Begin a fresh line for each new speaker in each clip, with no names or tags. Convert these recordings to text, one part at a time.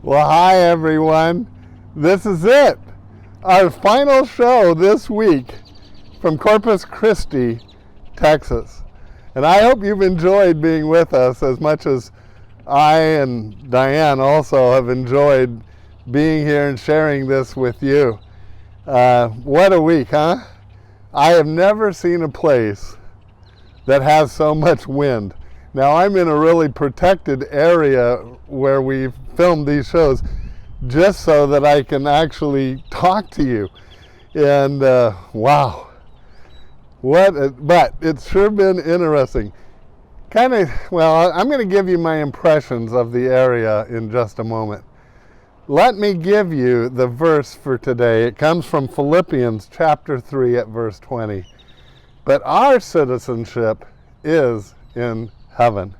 Well, hi everyone. This is it. Our final show this week from Corpus Christi, Texas. And I hope you've enjoyed being with us as much as I and Diane also have enjoyed being here and sharing this with you. What a week, huh? I have never seen a place that has so much wind. Now, I'm in a really protected area where we've filmed these shows just so that I can actually talk to you. And wow, but it's sure been interesting. Well, I'm going to give you my impressions of the area in just a moment. Let me give you the verse for today. It comes from Philippians chapter 3 at verse 20. But our citizenship is in heaven.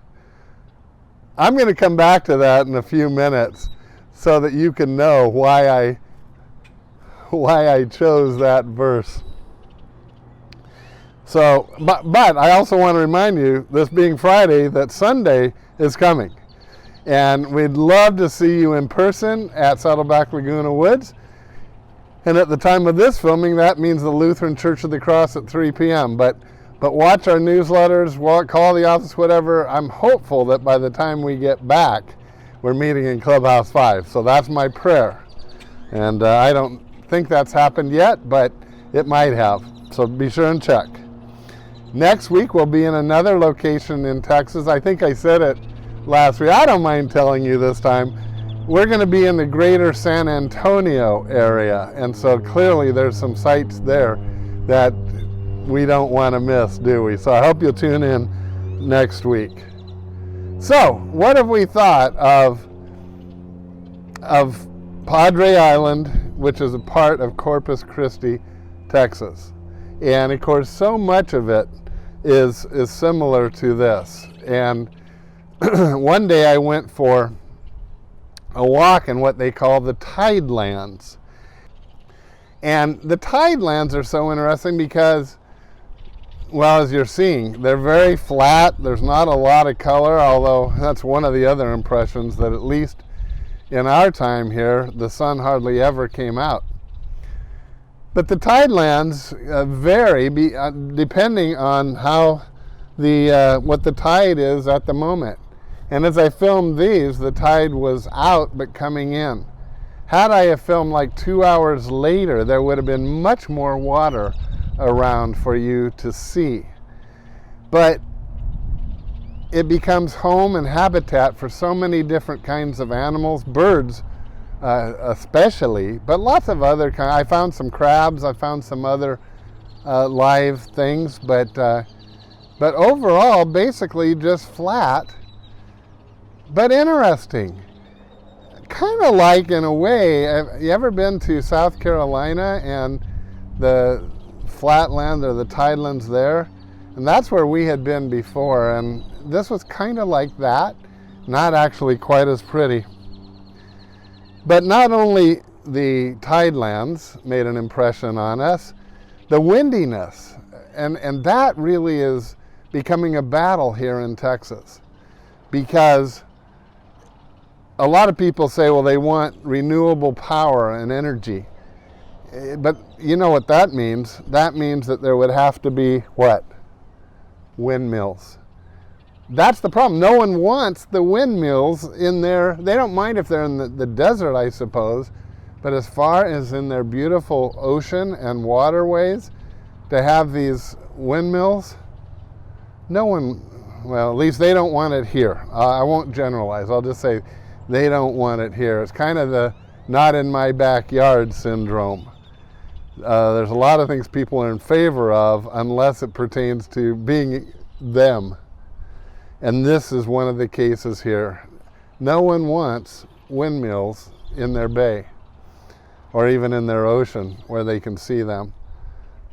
I'm going to come back to that in a few minutes so that you can know why I chose that verse. So, but I also want to remind you, this being Friday, that Sunday is coming. And we'd love to see you in person at Saddleback Laguna Woods. And at the time of this filming, that means the Lutheran Church of the Cross at 3 p.m. But watch our newsletters, call the office, whatever. I'm hopeful that by the time we get back, we're meeting in Clubhouse 5. So that's my prayer. And I don't think that's happened yet, but it might have. So be sure and check. Next week, we'll be in another location in Texas. I think I said it last week. I don't mind telling you this time. We're going to be in the greater San Antonio area. And so clearly there's some sites there that we don't want to miss, do we? So I hope you'll tune in next week. So, what have we thought of Padre Island, which is a part of Corpus Christi, Texas? And of course, so much of it is similar to this. And one day I went for a walk in what they call the Tidelands. And the Tidelands are so interesting because, well, as you're seeing, they're very flat. There's not a lot of color, although that's one of the other impressions, that at least in our time here, the sun hardly ever came out. But the tidelands vary depending on how what the tide is at the moment. And as I filmed these, the tide was out but coming in. Had I have filmed like 2 hours later, there would have been much more water around for you to see. But it becomes home and habitat for so many different kinds of animals, birds especially, but lots of other kinds. I found some crabs, I found some other live things, but overall basically just flat, but interesting. Kind of like, in a way, have you ever been to South Carolina and the flatland or the tidelands there? And that's where we had been before, and this was kind of like that, not actually quite as pretty. But not only the tidelands made an impression on us, the windiness, and that really is becoming a battle here in Texas, because a lot of people say, well, they want renewable power and energy. But you know what that means? That means that there would have to be what? Windmills. That's the problem. No one wants the windmills in there. They don't mind if they're in the desert, I suppose. But as far as in their beautiful ocean and waterways, to have these windmills, no one, well, at least they don't want it here. I won't generalize. I'll just say they don't want it here. It's kind of the not in my backyard syndrome. There's a lot of things people are in favor of unless it pertains to being them. And this is one of the cases here. No one wants windmills in their bay or even in their ocean where they can see them.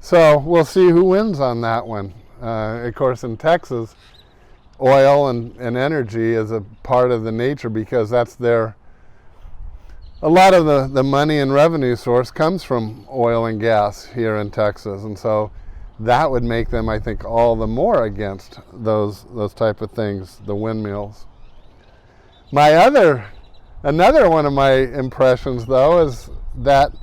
So we'll see who wins on that one. Of course, in Texas, oil and energy is a part of the nature because that's their, a lot of the money and revenue source comes from oil and gas here in Texas. And so that would make them, I think, all the more against those type of things, the windmills. My other Another one of my impressions, though, is that,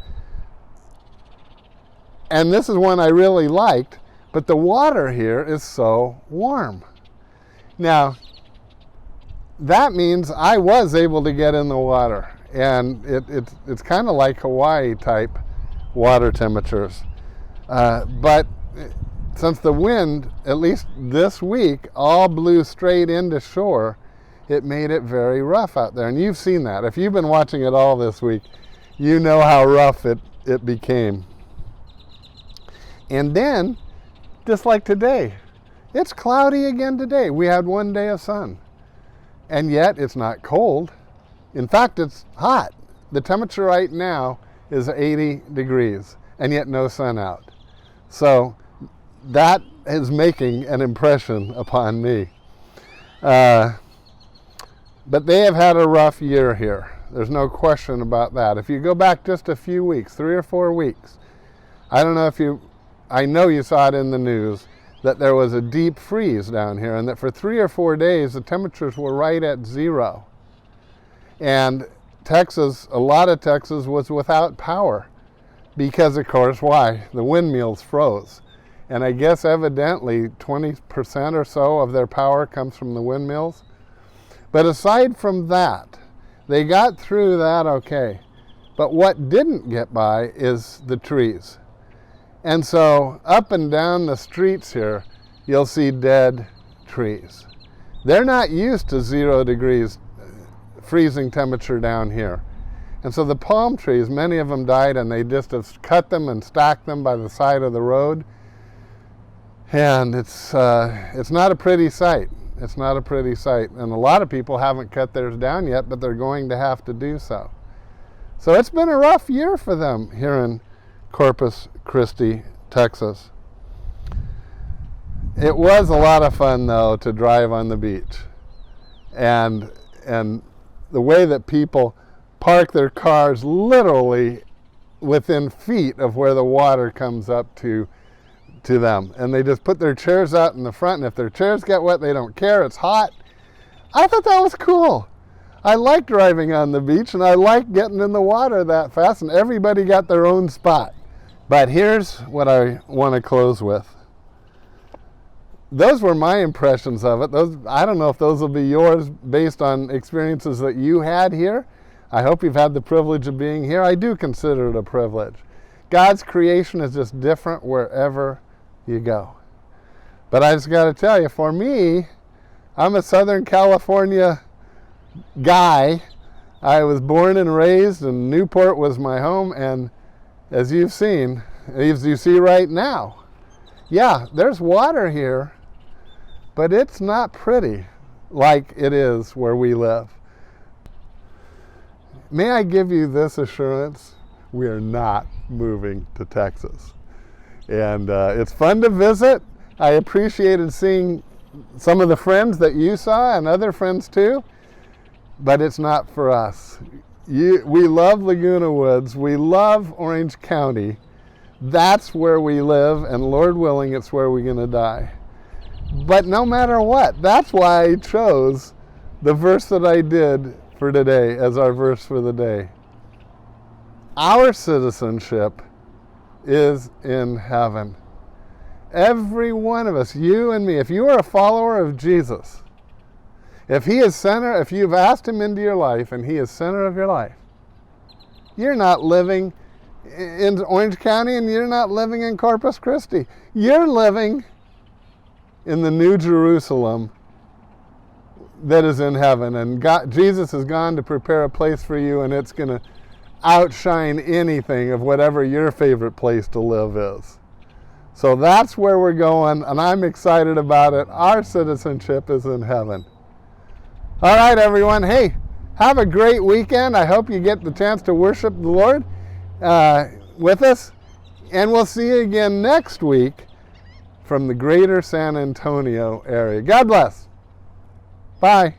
and this is one I really liked, but the water here is so warm. Now, that means I was able to get in the water, and it's kind of like Hawaii type water temperatures. But since the wind, at least this week, all blew straight into shore, it made it very rough out there. And you've seen that. If you've been watching it all this week, you know how rough it became. And then, just like today, it's cloudy again today. We had one day of sun. And yet, it's not cold. In fact, it's hot. The temperature right now is 80 degrees, and yet no sun out. So that is making an impression upon me. But they have had a rough year here. There's no question about that. If you go back just a few weeks, 3 or 4 weeks, I know you saw it in the news, that there was a deep freeze down here, and that for 3 or 4 days, the temperatures were right at 0. And Texas, a lot of Texas was without power because, of course, why? The windmills froze. And I guess evidently 20% or so of their power comes from the windmills. But aside from that, they got through that okay. But what didn't get by is the trees. And so up and down the streets here, you'll see dead trees. They're not used to 0 degrees freezing temperature down here. And so the palm trees, many of them died, and they just have cut them and stacked them by the side of the road. And it's not a pretty sight. It's not a pretty sight. And a lot of people haven't cut theirs down yet, but they're going to have to do so. So it's been a rough year for them here in Corpus Christi, Texas. It was a lot of fun, though, to drive on the beach. And the way that people park their cars literally within feet of where the water comes up to them. And they just put their chairs out in the front, and if their chairs get wet, they don't care. It's hot. I thought that was cool. I like driving on the beach, and I like getting in the water that fast, and everybody got their own spot. But here's what I want to close with. Those were my impressions of it. I don't know if those will be yours based on experiences that you had here. I hope you've had the privilege of being here. I do consider it a privilege. God's creation is just different wherever you go. But I just got to tell you, for me, I'm a Southern California guy. I was born and raised, and Newport was my home, and as you've seen, as you see right now, yeah, there's water here, but it's not pretty like it is where we live. May I give you this assurance? We are not moving to Texas. And it's fun to visit. I appreciated seeing some of the friends that you saw and other friends too, but it's not for us. We love Laguna Woods. We love Orange County. That's where we live, and Lord willing, it's where we're going to die. But no matter what, that's why I chose the verse that I did for today as our verse for the day. Our citizenship is in heaven. Every one of us, you and me, if you are a follower of Jesus, if he is center, if you've asked him into your life and he is center of your life, you're not living in Orange County and you're not living in Corpus Christi. You're living in the New Jerusalem that is in heaven. And Jesus has gone to prepare a place for you, and it's going to outshine anything of whatever your favorite place to live is. So that's where we're going, and I'm excited about it. Our citizenship is in heaven. All right, everyone. Hey, have a great weekend. I hope you get the chance to worship the Lord with us. And we'll see you again next week from the greater San Antonio area. God bless. Bye.